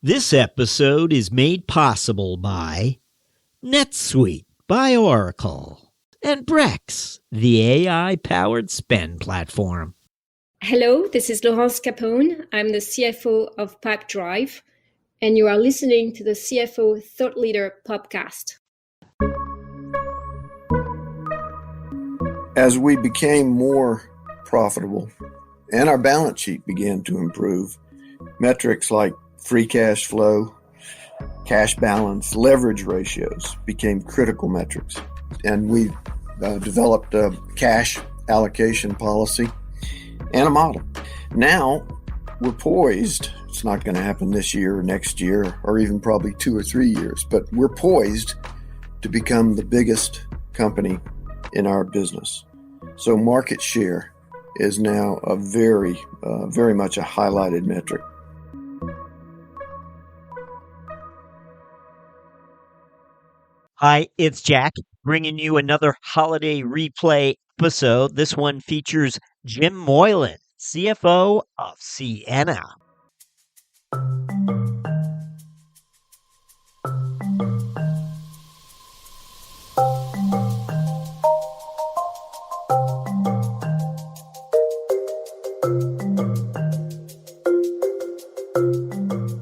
This episode is made possible by NetSuite by Oracle and Brex, the AI-powered spend platform. Hello, this is Laurence Capone. I'm the CFO of Pipedrive, and you are listening to the CFO Thought Leader podcast. As we became more profitable and our balance sheet began to improve, metrics like free cash flow, cash balance, leverage ratios became critical metrics. And we developed a cash allocation policy and a model. Now we're poised. It's not going to happen this year or next year or even probably 2 or 3 years, but we're poised to become the biggest company in our business. So market share is now a very much a highlighted metric. Hi, it's Jack, bringing you another holiday replay episode. This one features Jim Moylan, CFO of Ciena.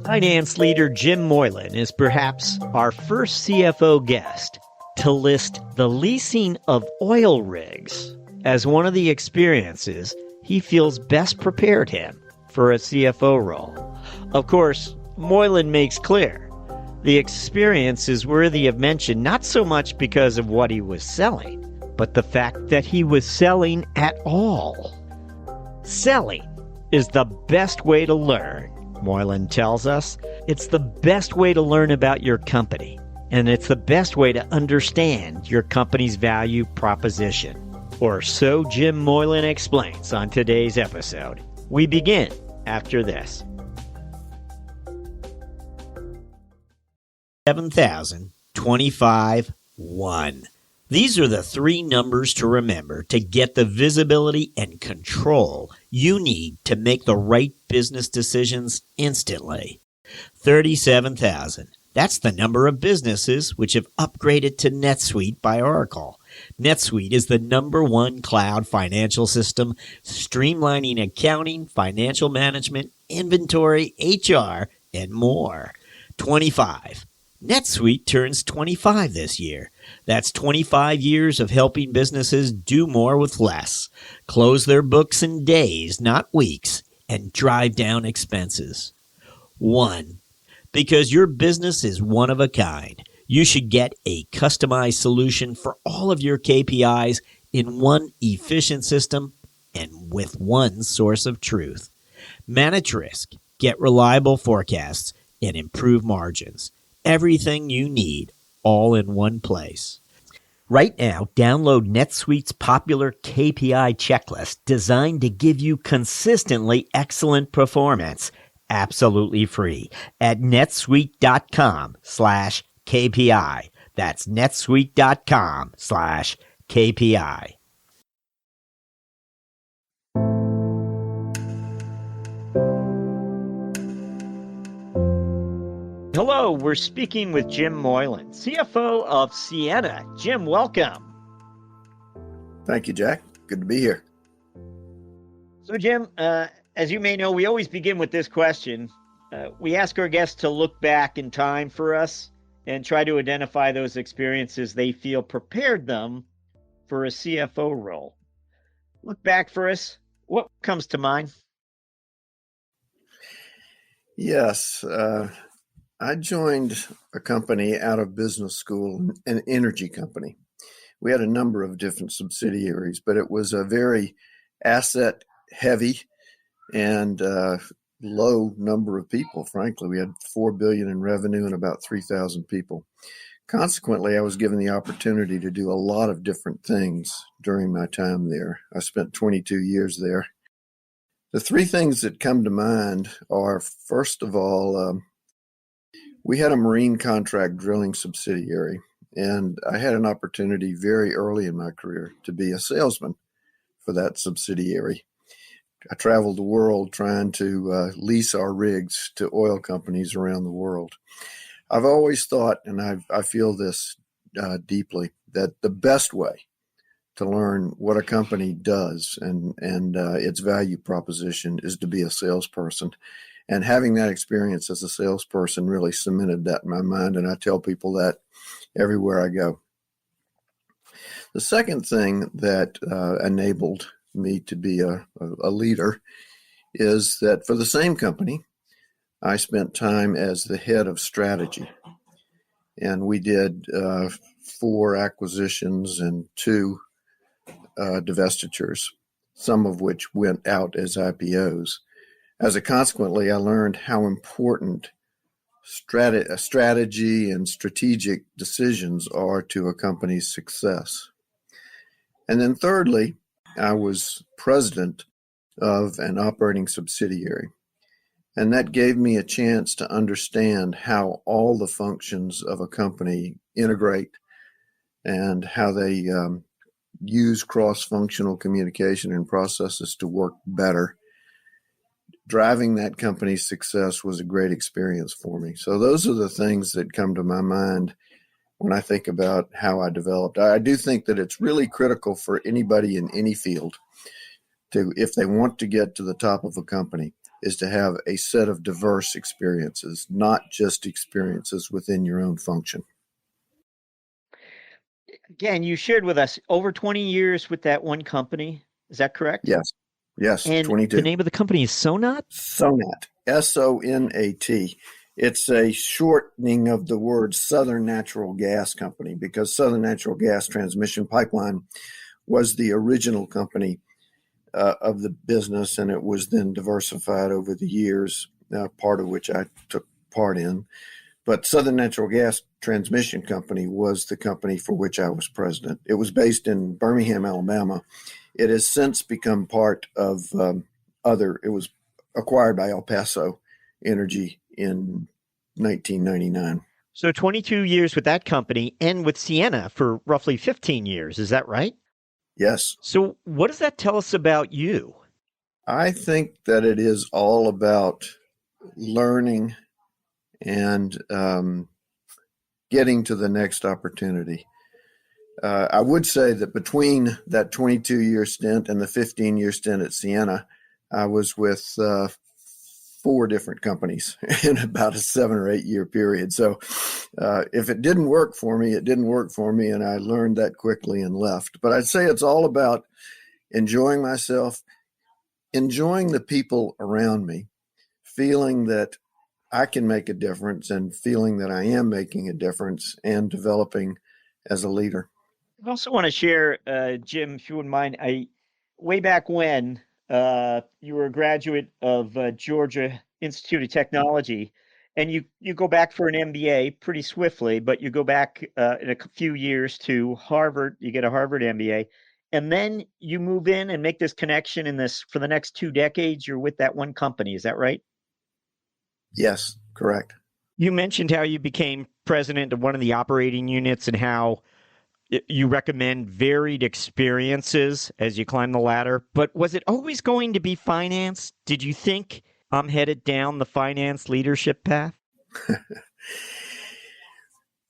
Finance leader Jim Moylan is perhaps our first CFO guest to list the leasing of oil rigs as one of the experiences he feels best prepared him for a CFO role. Of course, Moylan makes clear the experience is worthy of mention not so much because of what he was selling, but the fact that he was selling at all. Selling is the best way to learn. Moylan tells us it's the best way to learn about your company, and it's the best way to understand your company's value proposition. Or so Jim Moylan explains on today's episode. We begin after this. 7,025-1. These are the three numbers to remember to get the visibility and control you need to make the right business decisions instantly. 37,000. That's the number of businesses which have upgraded to NetSuite by Oracle. NetSuite is the #1 cloud financial system, streamlining accounting, financial management, inventory, HR, and more. 25. NetSuite turns 25 this year. That's 25 years of helping businesses do more with less, close their books in days, not weeks, and drive down expenses. 1. Because your business is one of a kind, you should get a customized solution for all of your KPIs in one efficient system and with one source of truth. Manage risk, get reliable forecasts, and improve margins. Everything you need, all in one place. Right now, download NetSuite's popular KPI checklist designed to give you consistently excellent performance, absolutely free, at netsuite.com/KPI. That's netsuite.com/KPI. Hello, we're speaking with Jim Moylan, CFO of Ciena. Jim, welcome. Thank you, Jack. Good to be here. So, Jim, as you may know, we always begin with this question. We ask our guests to look back in time for us and try to identify those experiences they feel prepared them for a CFO role. Look back for us. What comes to mind? Yes. I joined a company out of business school, an energy company. We had a number of different subsidiaries, but it was a very asset heavy and low number of people, frankly. We had $4 billion in revenue and about 3,000 people. Consequently, I was given the opportunity to do a lot of different things during my time there. I spent 22 years there. The three things that come to mind are, first of all, we had a marine contract drilling subsidiary, and I had an opportunity very early in my career to be a salesman for that subsidiary. I traveled the world trying to lease our rigs to oil companies around the world. I've always thought, and I feel this deeply, that the best way to learn what a company does and its value proposition is to be a salesperson. And having that experience as a salesperson really cemented that in my mind, and I tell people that everywhere I go. The second thing that enabled me to be a leader is that for the same company, I spent time as the head of strategy. And we did 4 acquisitions and 2 divestitures, some of which went out as IPOs. As a consequently, I learned how important strategy and strategic decisions are to a company's success. And then thirdly, I was president of an operating subsidiary. And that gave me a chance to understand how all the functions of a company integrate and how they use cross-functional communication and processes to work better. Driving that company's success was a great experience for me. So those are the things that come to my mind when I think about how I developed. I do think that it's really critical for anybody in any field to, if they want to get to the top of a company, is to have a set of diverse experiences, not just experiences within your own function. Again, you shared with us over 20 years with that one company. Is that correct? Yes, and 22. The name of the company is Sonat? Sonat, Sonat. It's a shortening of the word Southern Natural Gas Company, because Southern Natural Gas Transmission Pipeline was the original company of the business, and it was then diversified over the years, part of which I took part in. But Southern Natural Gas Transmission Company was the company for which I was president. It was based in Birmingham, Alabama. It has since become part of it was acquired by El Paso Energy in 1999. So 22 years with that company and with Ciena for roughly 15 years. Is that right? Yes. So what does that tell us about you? I think that it is all about learning and getting to the next opportunity. I would say that between that 22-year stint and the 15-year stint at Ciena, I was with 4 different companies in about a 7 or 8 year period. So if it didn't work for me, it didn't work for me, and I learned that quickly and left. But I'd say it's all about enjoying myself, enjoying the people around me, feeling that I can make a difference and feeling that I am making a difference and developing as a leader. I also want to share, Jim, if you wouldn't mind, way back when you were a graduate of Georgia Institute of Technology, and you go back for an MBA pretty swiftly, but you go back in a few years to Harvard, you get a Harvard MBA, and then you move in and make this connection for the next 2 decades, you're with that one company. Is that right? Yes, correct. You mentioned how you became president of one of the operating units and how you recommend varied experiences as you climb the ladder, but was it always going to be finance? Did you think I'm headed down the finance leadership path?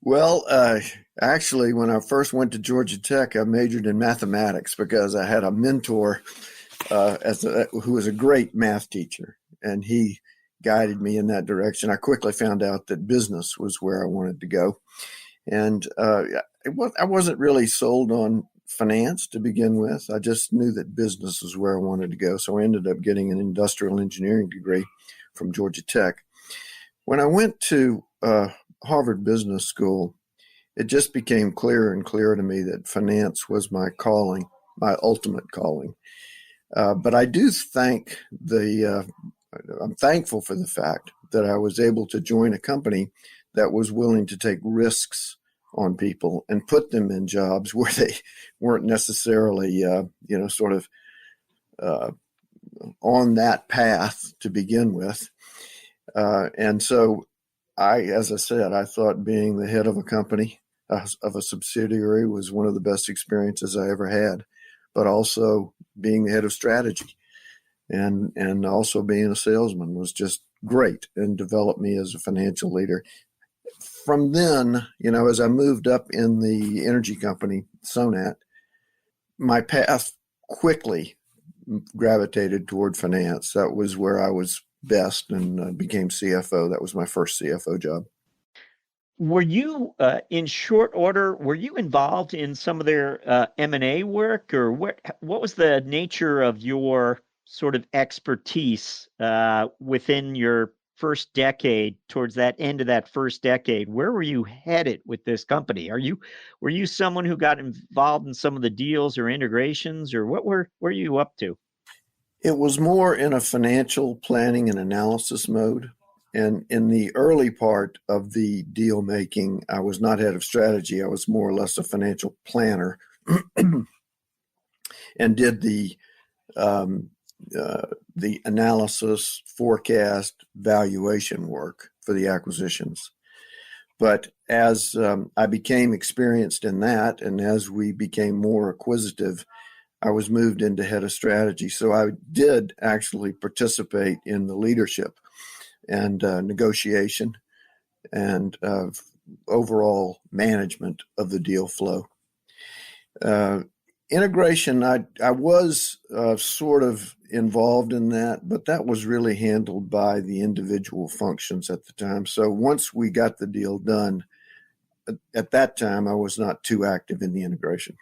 Well, actually, when I first went to Georgia Tech, I majored in mathematics because I had a mentor who was a great math teacher, and he guided me in that direction. I quickly found out that business was where I wanted to go. And I wasn't really sold on finance to begin with. I just knew that business was where I wanted to go. So I ended up getting an industrial engineering degree from Georgia Tech. When I went to Harvard Business School, it just became clearer and clearer to me that finance was my calling, my ultimate calling. But I do I'm thankful for the fact that I was able to join a company that was willing to take risks on people and put them in jobs where they weren't necessarily, on that path to begin with. And so as I said, I thought being the head of a company, of a subsidiary, was one of the best experiences I ever had, but also being the head of strategy. and also being a salesman was just great and developed me as a financial leader. From then, as I moved up in the energy company, Sonat, my path quickly gravitated toward finance. That was where I was best, and became CFO. That was my first CFO job. Were you, in short order, were you involved in some of their M&A work, or what was the nature of your sort of expertise within your first decade, towards that end of that first decade? Where were you headed with this company? Were you someone who got involved in some of the deals or integrations, or what were you up to? It was more in a financial planning and analysis mode. And in the early part of the deal making, I was not head of strategy. I was more or less a financial planner and did the analysis, forecast, valuation work for the acquisitions. But as I became experienced in that, and as we became more acquisitive, I was moved into head of strategy. So I did actually participate in the leadership and negotiation and overall management of the deal flow. Integration, I was sort of involved in that, but that was really handled by the individual functions at the time. So once we got the deal done, at that time, I was not too active in the integration.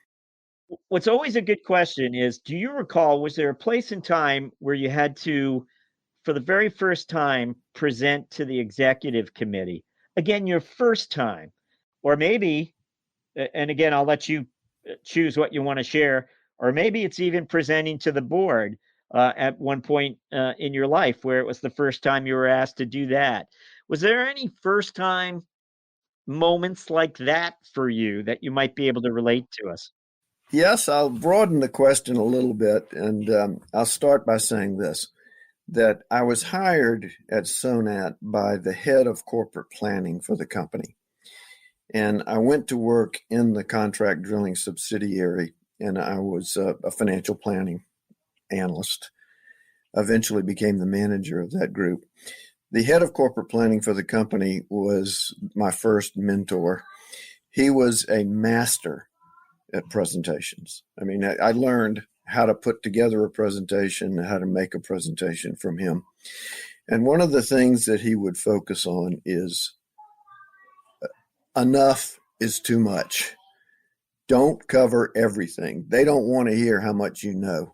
What's always a good question is, do you recall, was there a place in time where you had to, for the very first time, present to the executive committee? Again, your first time, or maybe, and again, I'll let you choose what you want to share, or maybe it's even presenting to the board at one point in your life where it was the first time you were asked to do that. Was there any first time moments like that for you that you might be able to relate to us? Yes, I'll broaden the question a little bit, and I'll start by saying this, that I was hired at Sonat by the head of corporate planning for the company. And I went to work in the contract drilling subsidiary, and I was a financial planning analyst. Eventually became the manager of that group. The head of corporate planning for the company was my first mentor. He was a master at presentations. I mean, I learned how to put together a presentation, how to make a presentation from him. And one of the things that he would focus on is enough is too much. Don't cover everything. They don't want to hear how much you know.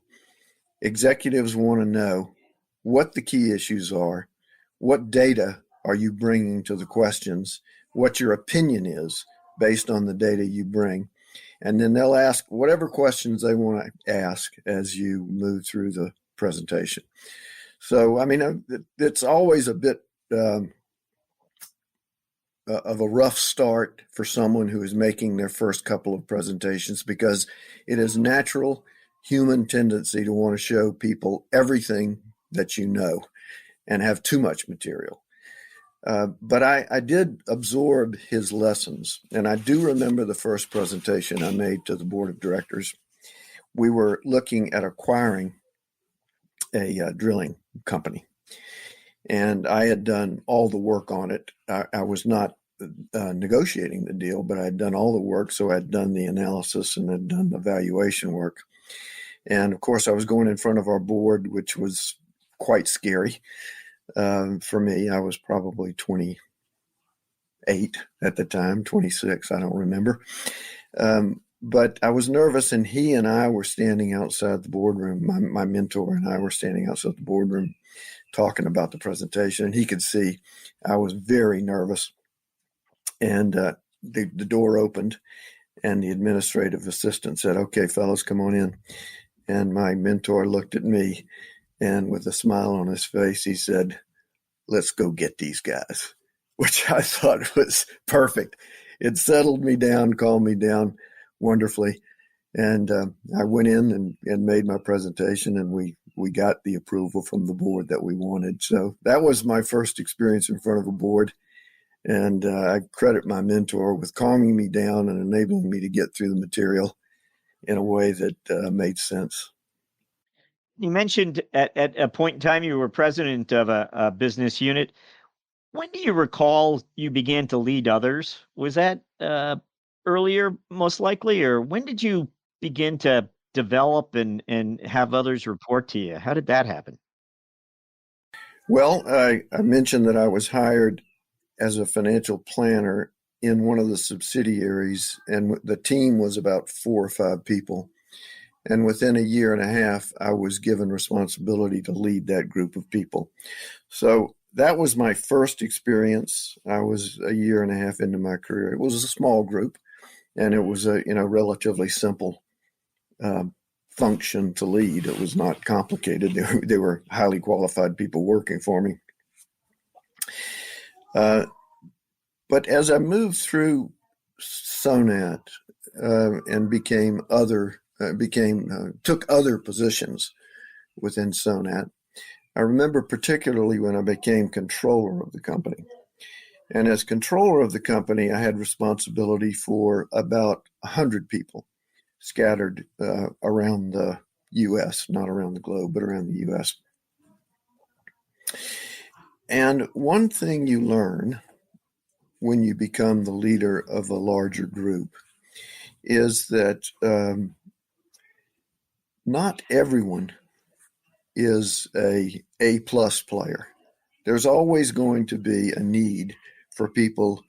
Executives want to know what the key issues are, what data are you bringing to the questions, what your opinion is based on the data you bring. And then they'll ask whatever questions they want to ask as you move through the presentation. So, I mean, it's always a bit of a rough start for someone who is making their first couple of presentations, because it is natural human tendency to want to show people everything that you know and have too much material. But I did absorb his lessons, and I do remember the first presentation I made to the board of directors. We were looking at acquiring a drilling company, and I had done all the work on it. I was not negotiating the deal, but I had done all the work, so I had done the analysis and had done the valuation work. And of course, I was going in front of our board, which was quite scary. For me, I was probably 28 at the time, 26, I don't remember. But I was nervous, and he and I were standing outside the boardroom. My mentor and I were standing outside the boardroom talking about the presentation, and he could see I was very nervous. And the door opened, and the administrative assistant said, "Okay, fellas, come on in." And my mentor looked at me, and with a smile on his face, he said, "Let's go get these guys," which I thought was perfect. It settled me down, calmed me down wonderfully. And I went in and made my presentation, and we got the approval from the board that we wanted. So that was my first experience in front of a board. And I credit my mentor with calming me down and enabling me to get through the material in a way that made sense. You mentioned at a point in time you were president of a business unit. When do you recall you began to lead others? Was that earlier, most likely, or when did you begin to develop and have others report to you? How did that happen? Well, I mentioned that I was hired as a financial planner in one of the subsidiaries, and the team was about 4 or 5 people. And within a year and a half, I was given responsibility to lead that group of people. So that was my first experience. I was a year and a half into my career. It was a small group, and it was a relatively simple function to lead. It was not complicated. They were highly qualified people working for me. But as I moved through Sonat and took other positions within Sonat, I remember particularly when I became controller of the company. And as controller of the company, I had responsibility for about 100 people scattered around the U.S., not around the globe, but around the U.S. And one thing you learn when you become the leader of a larger group is that not everyone is a plus player. There's always going to be a need for people.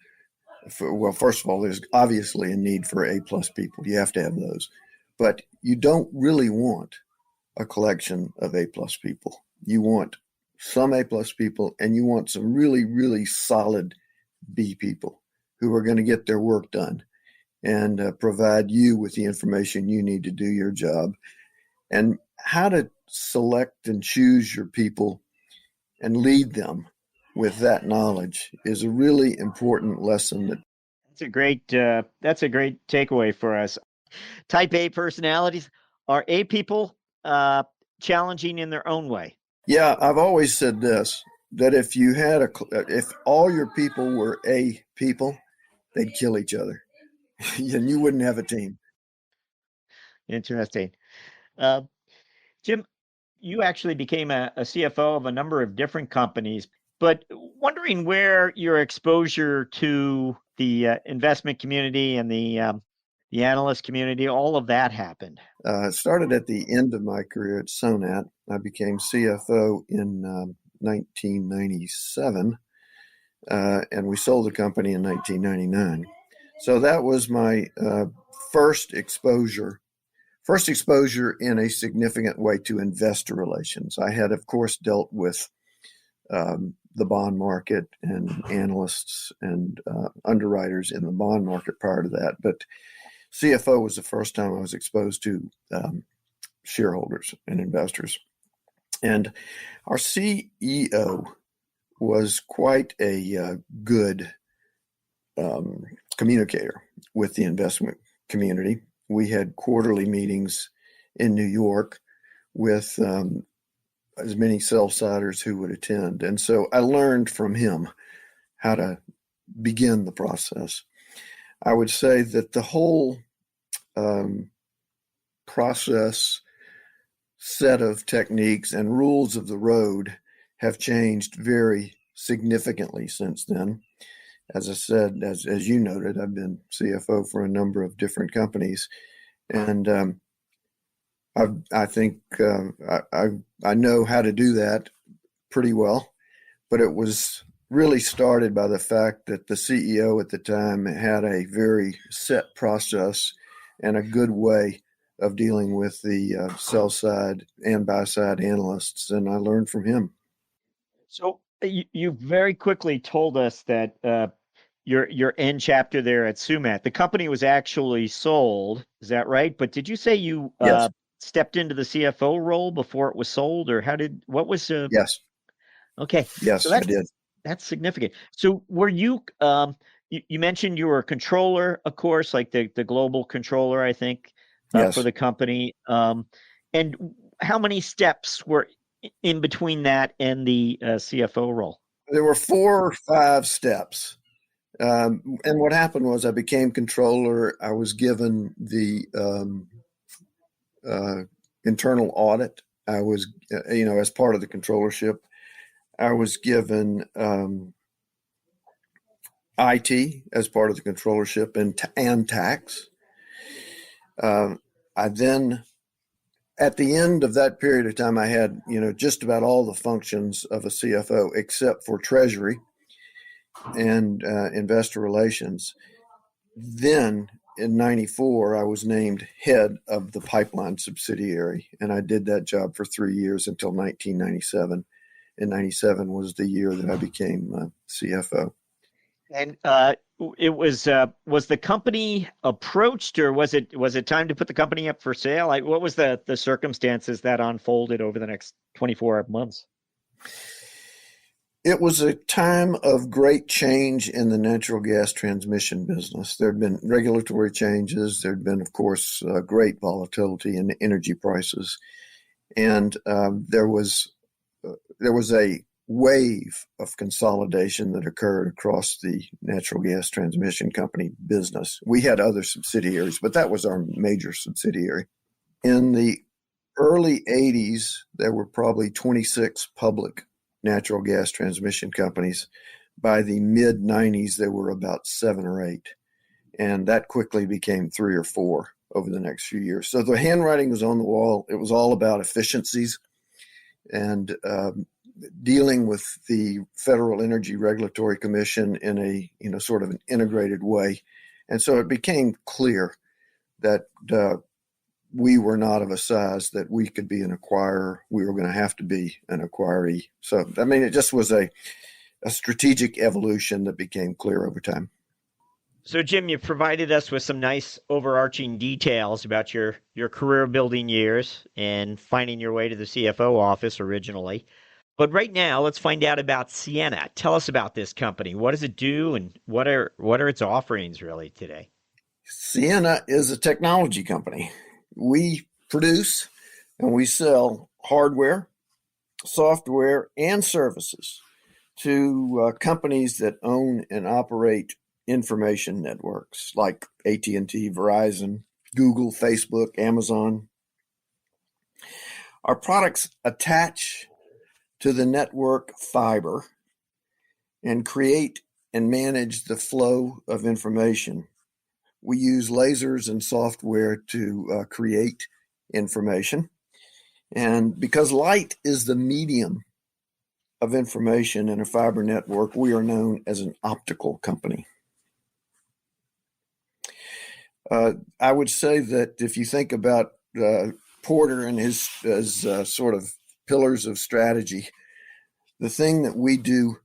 Well, first of all, there's obviously a need for A plus people. You have to have those. But you don't really want a collection of A plus people. You want some A plus people, and you want some really, really solid B people who are going to get their work done and provide you with the information you need to do your job. And how to select and choose your people and lead them with that knowledge is a really important lesson. That's a great takeaway for us. Type A personalities are A people challenging in their own way. Yeah, I've always said this, that if all your people were A people, they'd kill each other and you wouldn't have a team. Interesting. Jim, you actually became a CFO of a number of different companies, but wondering where your exposure to the investment community and the analyst community, all of that happened. It started at the end of my career at Sonat. I became CFO in 1997, and we sold the company in 1999. So that was my first exposure in a significant way to investor relations. I had, of course, dealt with the bond market and analysts and underwriters in the bond market prior to that. But CFO was the first time I was exposed to shareholders and investors. And our CEO was quite a good communicator with the investment community. We had quarterly meetings in New York with as many sell-siders who would attend. And so I learned from him how to begin the process. I would say that the whole process, set of techniques, and rules of the road have changed very significantly since then. As I said, as you noted, I've been CFO for a number of different companies, and I think I know how to do that pretty well. But it was really started by the fact that the CEO at the time had a very set process and a good way of dealing with the sell side and buy side analysts, and I learned from him. So you very quickly told us that your end chapter there at Sumat, the company was actually sold. Is that right? But did you say you Yes. Stepped into the CFO role before it was sold, or what was? Yes. Okay. Yes, So I did. that's significant. So were you? You mentioned you were a controller, of course, like the global controller, I think, Yes. for the company. And how many steps were in between that and the CFO role? There were 4 or 5 steps. And what happened was I became controller. I was given the internal audit I was, as part of the controllership, I was given IT as part of the controllership and tax. I then, at the end of that period of time, I had, just about all the functions of a CFO except for treasury and investor relations. Then in 94, I was named head of the pipeline subsidiary, and I did that job for 3 years until 1997. And 97 was the year that I became CFO. And it was the company approached, or was it time to put the company up for sale? Like, what was the circumstances that unfolded over the next 24 months? It was a time of great change in the natural gas transmission business. There had been regulatory changes. There had been, of course, great volatility in the energy prices, and there was a wave of consolidation that occurred across the natural gas transmission company business. We had other subsidiaries, but that was our major subsidiary. In the early 80s, there were probably 26 public natural gas transmission companies. By the mid 90s, there were about 7 or 8. And that quickly became 3 or 4 over the next few years. So the handwriting was on the wall. It was all about efficiencies and dealing with the Federal Energy Regulatory Commission in a sort of an integrated way. And so it became clear that we were not of a size that we could be an acquirer. We were going to have to be an acquiree. So, I mean, it just was a strategic evolution that became clear over time. So, Jim, you provided us with some nice overarching details about your career building years and finding your way to the CFO office originally. But right now, let's find out about Ciena. Tell us about this company. What does it do, and what are its offerings really today? Ciena is a technology company. We produce and we sell hardware, software, and services to companies that own and operate information networks like AT&T, Verizon, Google, Facebook, Amazon. Our products attach to the network fiber and create and manage the flow of information. We use lasers and software to create information. And because light is the medium of information in a fiber network, we are known as an optical company. I would say that if you think about Porter and his sort of pillars of strategy, the thing that we do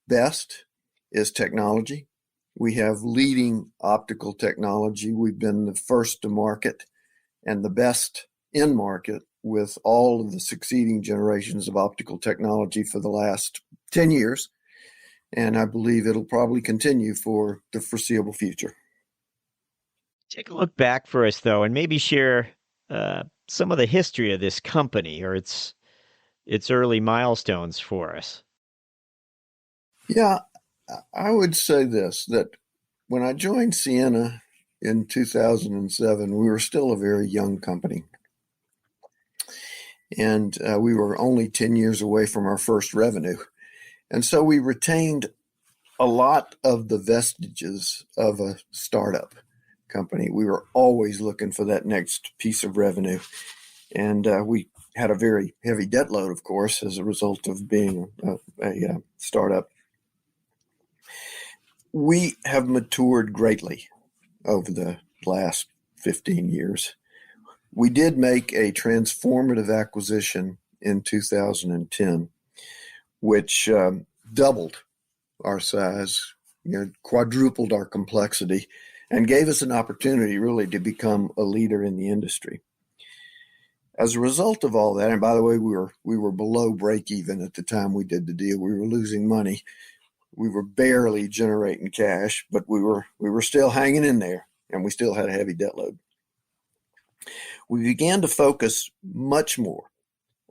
best is technology. We have leading optical technology. We've been the first to market and the best in market with all of the succeeding generations of optical technology for the last 10 years. And I believe it'll probably continue for the foreseeable future. Take a look back for us, though, and maybe share some of the history of this company or its early milestones for us. Yeah, I would say this, that when I joined Ciena in 2007, we were still a very young company. And we were only 10 years away from our first revenue. And so we retained a lot of the vestiges of a startup company. We were always looking for that next piece of revenue. And we had a very heavy debt load, of course, as a result of being a startup. We have matured greatly over the last 15 years. We did make a transformative acquisition in 2010, which doubled our size, quadrupled our complexity, and gave us an opportunity really to become a leader in the industry. As a result of all that, and by the way, we were below break even at the time we did the deal. We were losing money. We were barely generating cash, but we were still hanging in there, and we still had a heavy debt load. We began to focus much more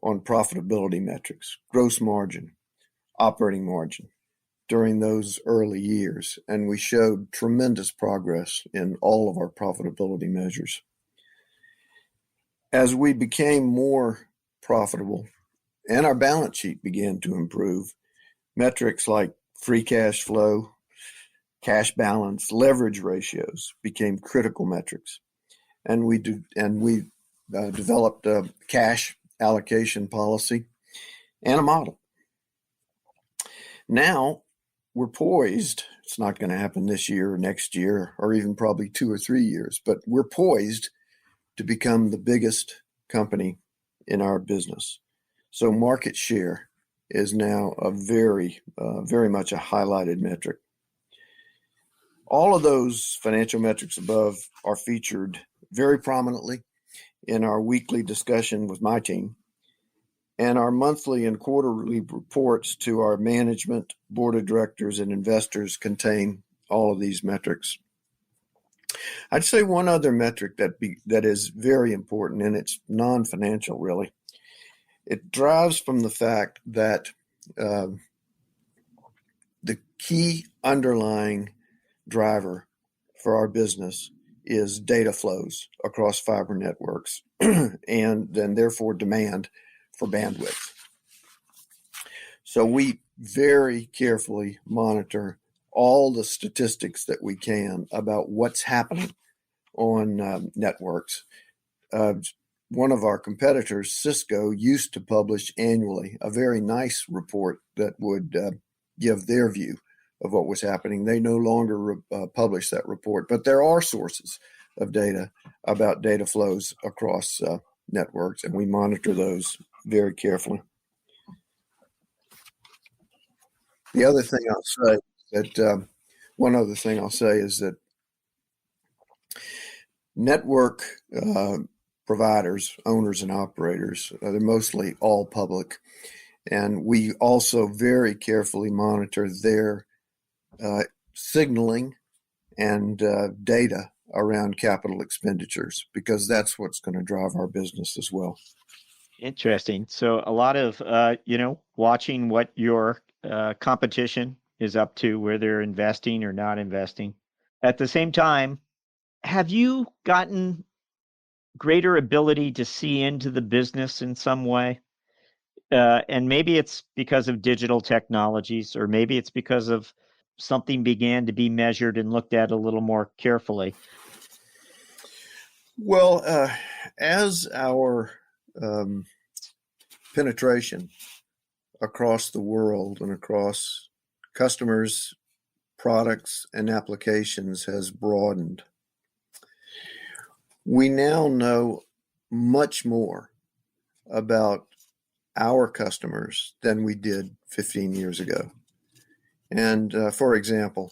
on profitability metrics, gross margin, operating margin during those early years, and we showed tremendous progress in all of our profitability measures. As we became more profitable, and our balance sheet began to improve. Metrics like free cash flow, cash balance, leverage ratios became critical metrics. And we developed a cash allocation policy and a model. Now we're poised. It's not going to happen this year or next year or even probably 2 or 3 years, but we're poised to become the biggest company in our business. So market share is now a very much a highlighted metric. All of those financial metrics above are featured very prominently in our weekly discussion with my team, and our monthly and quarterly reports to our management, board of directors, and investors contain all of these metrics. I'd say one other metric that is very important, and it's non-financial really. It drives from the fact that the key underlying driver for our business is data flows across fiber networks and then therefore demand for bandwidth. So we very carefully monitor all the statistics that we can about what's happening on networks. One of our competitors, Cisco, used to publish annually a very nice report that would give their view of what was happening. They no longer publish that report, but there are sources of data about data flows across networks, and we monitor those very carefully. The other thing I'll say that one other thing I'll say is that network providers, owners, and operators, they're mostly all public, and we also very carefully monitor their signaling and data around capital expenditures, because that's what's going to drive our business as well. Interesting. So a lot of, watching what your competition is up to, where they're investing or not investing. At the same time, have you gotten greater ability to see into the business in some way? And maybe it's because of digital technologies, or maybe it's because of something began to be measured and looked at a little more carefully. Well, as our penetration across the world and across customers, products, and applications has broadened, we now know much more about our customers than we did 15 years ago. And for example,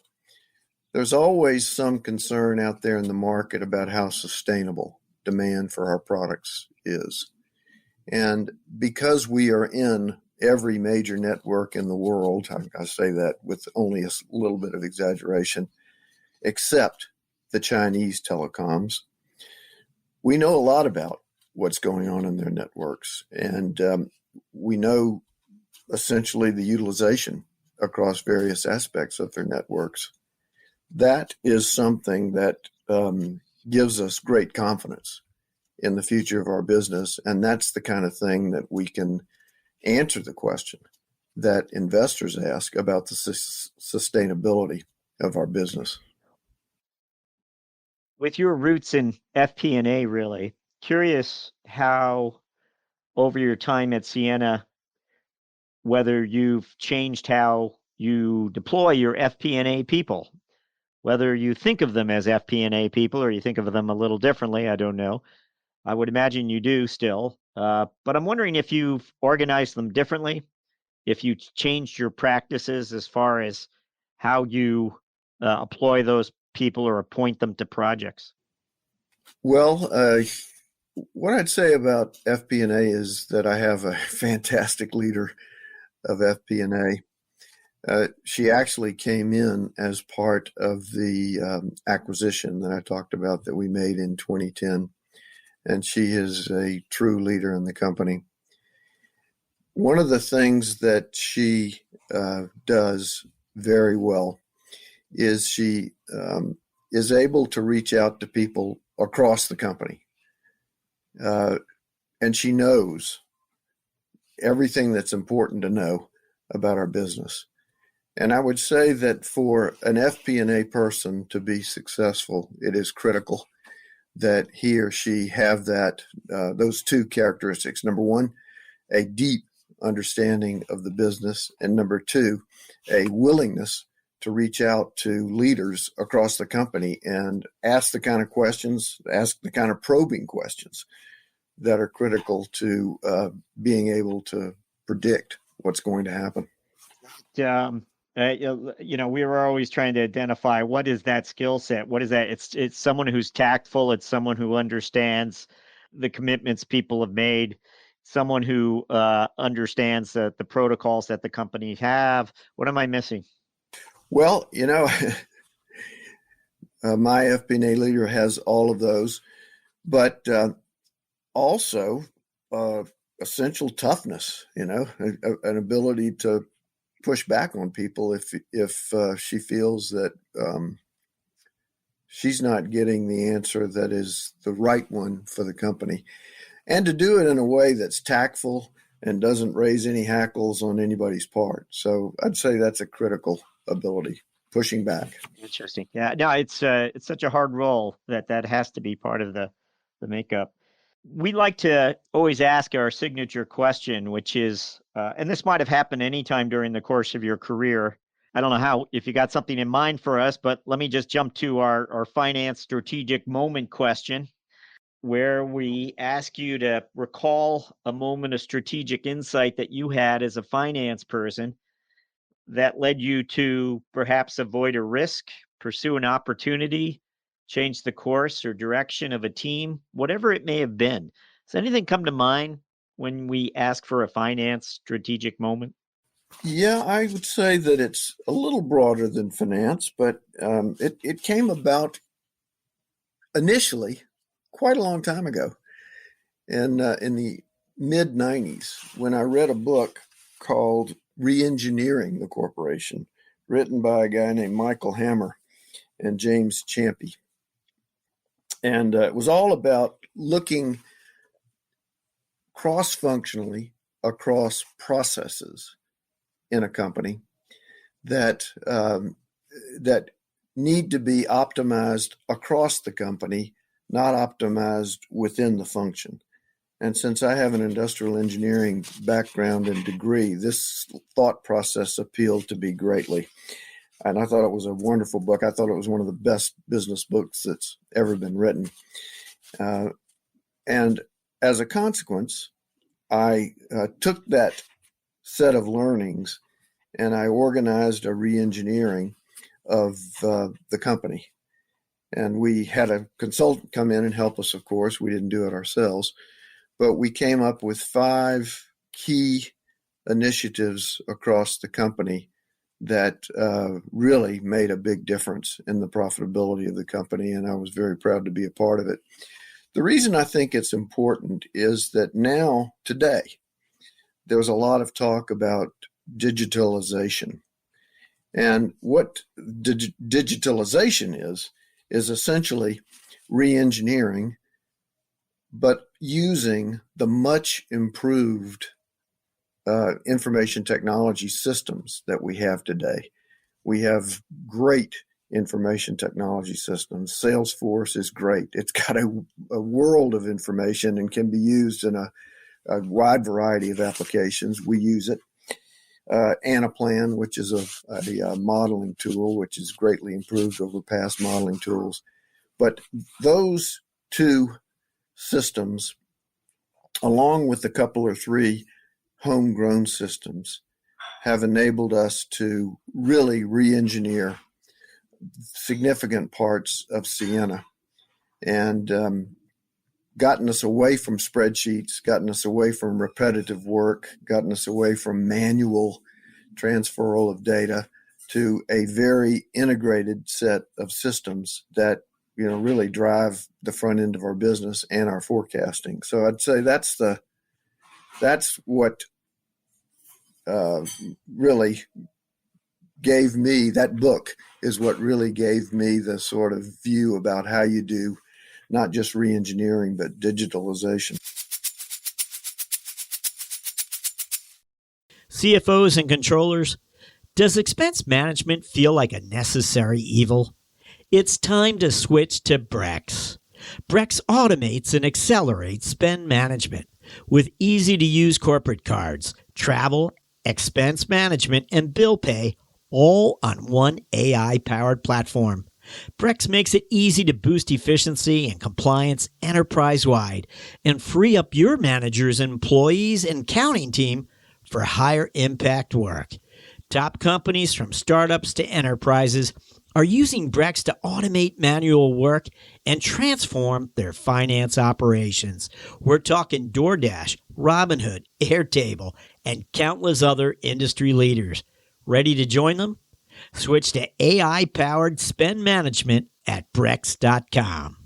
there's always some concern out there in the market about how sustainable demand for our products is. And because we are in every major network in the world, I say that with only a little bit of exaggeration, except the Chinese telecoms, we know a lot about what's going on in their networks. And we know essentially the utilization across various aspects of their networks. That is something that gives us great confidence in the future of our business. And that's the kind of thing that we can answer the question that investors ask about the sustainability of our business. With your roots in FP&A, really curious how over your time at Ciena, whether you've changed how you deploy your FP&A people, whether you think of them as FP&A people or you think of them a little differently, I don't know. I would imagine you do still, but I'm wondering if you've organized them differently, if you changed your practices as far as how you employ those people or appoint them to projects. Well, what I'd say about FP&A is that I have a fantastic leader of FP&A. She actually came in as part of the acquisition that I talked about that we made in 2010, and she is a true leader in the company. One of the things that she does very well is she is able to reach out to people across the company. And she knows everything that's important to know about our business. And I would say that for an FP&A person to be successful, it is critical that he or she have those two characteristics. Number one, a deep understanding of the business, and number two, a willingness to reach out to leaders across the company and ask the kind of questions, ask the kind of probing questions that are critical to being able to predict what's going to happen. We were always trying to identify what is that skill set. What is that? It's someone who's tactful. It's someone who understands the commitments people have made. Someone who understands the protocols that the company have. What am I missing? Well, my FP&A leader has all of those, but also essential toughness. An ability to push back on people if she feels that she's not getting the answer that is the right one for the company, and to do it in a way that's tactful and doesn't raise any hackles on anybody's part. So I'd say that's a critical ability, pushing back. Interesting. Yeah, no, it's such a hard role that has to be part of the makeup. We like to always ask our signature question, which is, and this might have happened anytime during the course of your career. I don't know if you got something in mind for us, but let me just jump to our finance strategic moment question, where we ask you to recall a moment of strategic insight that you had as a finance person that led you to perhaps avoid a risk, pursue an opportunity, change the course or direction of a team, whatever it may have been. Does anything come to mind when we ask for a finance strategic moment? Yeah, I would say that it's a little broader than finance, but it came about initially quite a long time ago, in the mid-90s, when I read a book called Re-engineering the Corporation, written by a guy named Michael Hammer and James Champy. And it was all about looking cross-functionally across processes in a company that need to be optimized across the company, not optimized within the function. And since I have an industrial engineering background and degree, this thought process appealed to me greatly. And I thought it was a wonderful book. I thought it was one of the best business books that's ever been written. And as a consequence, I took that set of learnings and I organized a re-engineering of the company. And we had a consultant come in and help us, of course. We didn't do it ourselves. But we came up with 5 key initiatives across the company that really made a big difference in the profitability of the company, and I was very proud to be a part of it. The reason I think it's important is that now, today, there's a lot of talk about digitalization. And what digitalization is essentially re-engineering, but using the much improved information technology systems that we have today. We have great information technology systems. Salesforce is great. It's got a world of information and can be used in a wide variety of applications. We use it. Anaplan, which is a modeling tool, which is greatly improved over past modeling tools. But those 2 systems, along with a couple or 3 homegrown systems, have enabled us to really re-engineer significant parts of Ciena and gotten us away from spreadsheets, gotten us away from repetitive work, gotten us away from manual transferal of data to a very integrated set of systems that really drive the front end of our business and our forecasting. So I'd say that's what really gave me, that book is what really gave me the sort of view about how you do not just re-engineering, but digitalization. CFOs and controllers, does expense management feel like a necessary evil? It's time to switch to Brex. Brex automates and accelerates spend management with easy-to-use corporate cards, travel, expense management, and bill pay, all on one AI-powered platform. Brex makes it easy to boost efficiency and compliance enterprise-wide and free up your managers, employees, and accounting team for higher impact work. Top companies from startups to enterprises are using Brex to automate manual work and transform their finance operations. We're talking DoorDash, Robinhood, Airtable, and countless other industry leaders. Ready to join them? Switch to AI-powered spend management at Brex.com.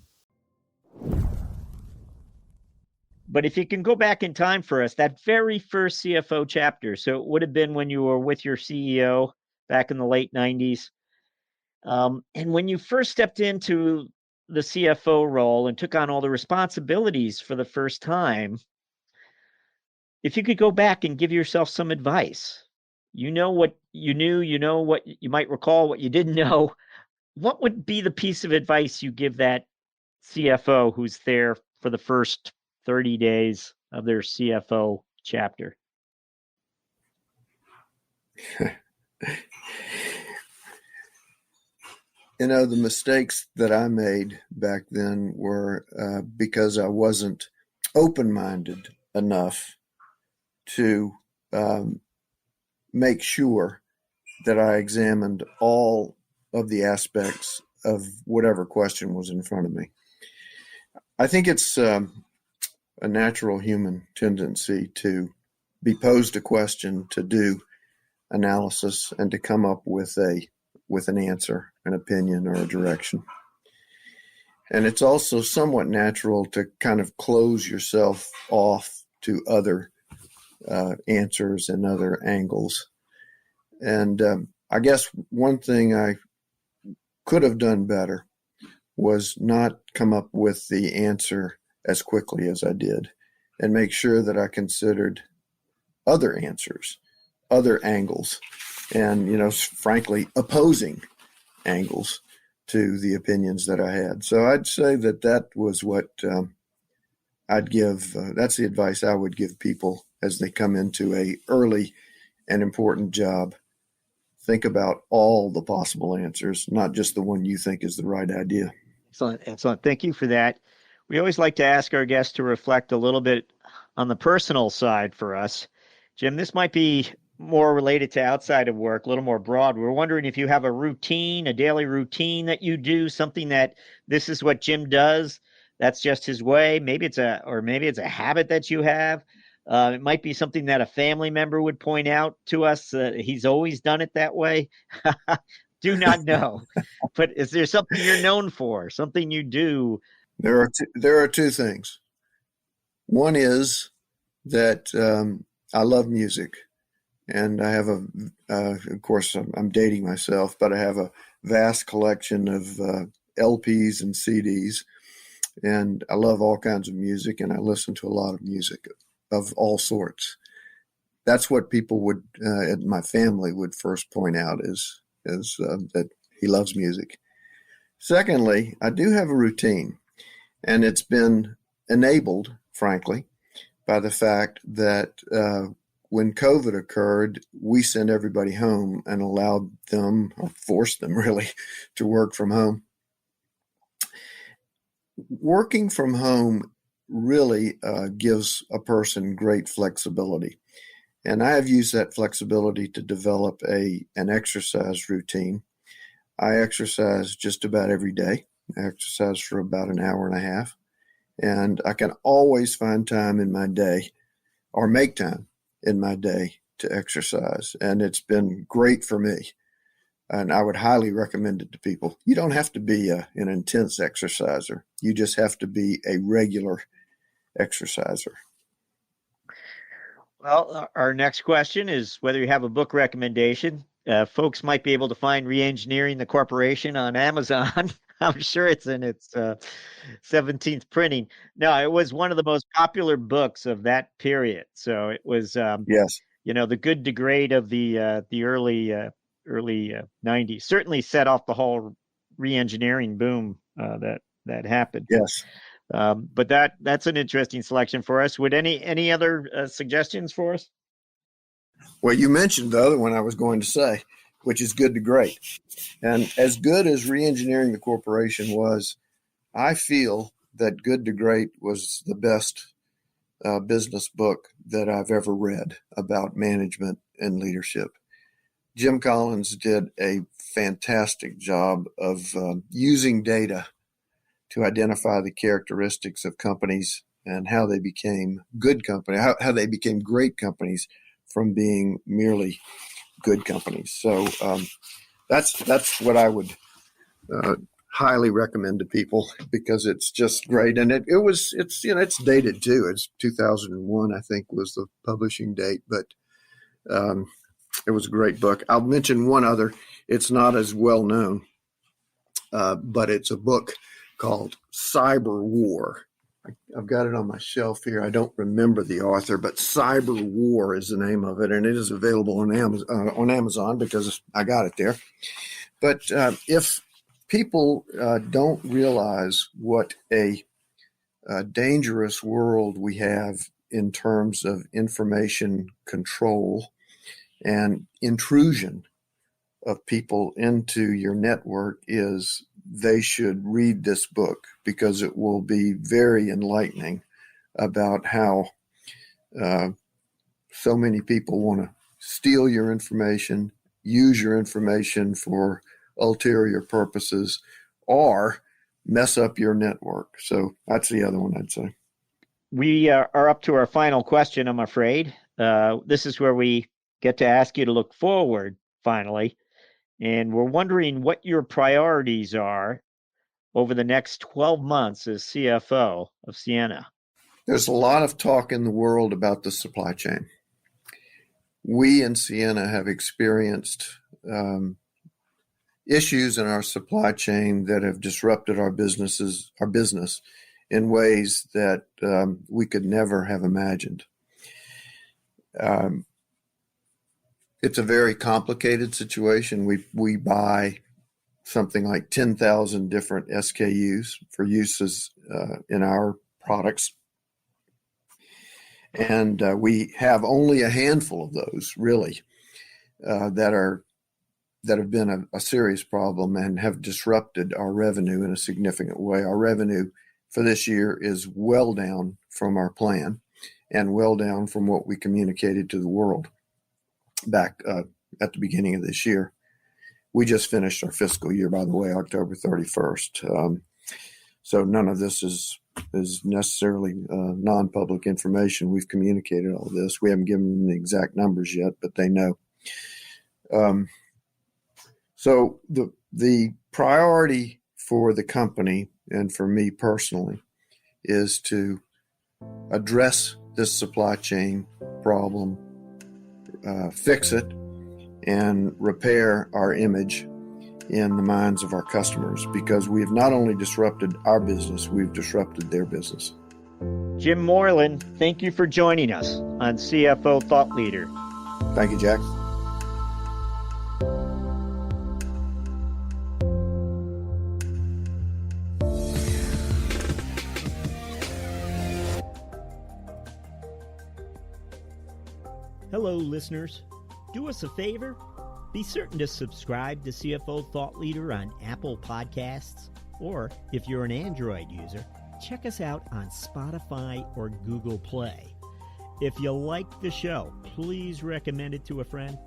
But if you can go back in time for us, that very first CFO chapter, so it would have been when you were with your CEO back in the late 90s. And when you first stepped into the CFO role and took on all the responsibilities for the first time, if you could go back and give yourself some advice, you know what you knew, you know what you might recall, what you didn't know, what would be the piece of advice you give that CFO who's there for the first 30 days of their CFO chapter? The mistakes that I made back then were because I wasn't open-minded enough to make sure that I examined all of the aspects of whatever question was in front of me. I think it's a natural human tendency to be posed a question, to do analysis, and to come up with an answer, an opinion, or a direction. And it's also somewhat natural to kind of close yourself off to other answers and other angles. And I guess one thing I could have done better was not come up with the answer as quickly as I did, and make sure that I considered other answers, other angles, and, frankly, opposing angles to the opinions that I had. So I'd say that was what I'd give. That's the advice I would give people as they come into a early and important job. Think about all the possible answers, not just the one you think is the right idea. Excellent. Thank you for that. We always like to ask our guests to reflect a little bit on the personal side for us. Jim, this might be more related to outside of work, a little more broad. We're wondering if you have a daily routine that you do, something that this is what Jim does. That's just his way. Maybe it's a habit that you have. It might be something that a family member would point out to us. He's always done it that way. Do not know. But is there something you're known for, something you do? There are two things. One is that I love music, and I have of course, I'm dating myself, but I have a vast collection of LPs and CDs, and I love all kinds of music, and I listen to a lot of music of all sorts. That's what people would, my family would first point out is that he loves music. Secondly, I do have a routine, and it's been enabled, frankly, by the fact that when COVID occurred, we sent everybody home and allowed them, or forced them really, to work from home. Working from home really gives a person great flexibility. And I have used that flexibility to develop an exercise routine. I exercise just about every day. I exercise for about an hour and a half. And I can always find time in my day, or make time in my day, to exercise. And it's been great for me. And I would highly recommend it to people. You don't have to be an intense exerciser. You just have to be a regular exerciser. Well, our next question is whether you have a book recommendation. Folks might be able to find Reengineering the Corporation on Amazon. I'm sure it's in its 17th printing. No, it was one of the most popular books of that period. So it was Yes. the good to great of the early 90s. Certainly set off the whole re-engineering boom that happened. Yes. But that's an interesting selection for us. Would any other suggestions for us? Well, you mentioned the other one I was going to say, which is good to great. And as good as re-engineering the corporation was, I feel that Good to Great was the best business book that I've ever read about management and leadership. Jim Collins did a fantastic job of using data to identify the characteristics of companies and how they became good companies, how they became great companies from being merely good companies. So that's what I would highly recommend to people, because it's just great. And it's dated too. It's 2001, I think, was the publishing date, but it was a great book. I'll mention one other. It's not as well known, but it's a book called Cyber War. I've got it on my shelf here. I don't remember the author, but Cyber War is the name of it, and it is available on Amazon because I got it there. But if people don't realize what a dangerous world we have in terms of information control and intrusion of people into your network is, they should read this book, because it will be very enlightening about how so many people want to steal your information, use your information for ulterior purposes, or mess up your network. So that's the other one I'd say. We are up to our final question, I'm afraid. This is where we get to ask you to look forward, finally. And we're wondering what your priorities are over the next 12 months as CFO of Ciena. There's a lot of talk in the world about the supply chain. We in Ciena have experienced issues in our supply chain that have disrupted our business in ways that we could never have imagined. It's a very complicated situation. We buy something like 10,000 different SKUs for uses in our products. And we have only a handful of those, really, that have been a serious problem and have disrupted our revenue in a significant way. Our revenue for this year is well down from our plan and well down from what we communicated to the world back at the beginning of this year. We just finished our fiscal year, by the way, October 31st. So none of this is necessarily non-public information. We've communicated all this. We haven't given them the exact numbers yet, but they know. So the priority for the company and for me personally is to address this supply chain problem, fix it, and repair our image in the minds of our customers, because we have not only disrupted our business, we've disrupted their business. Jim Moylan, thank you for joining us on CFO Thought Leader. Thank you, Jack. Hello, listeners. Do us a favor. Be certain to subscribe to CFO Thought Leader on Apple Podcasts, or if you're an Android user, check us out on Spotify or Google Play. If you like the show, please recommend it to a friend.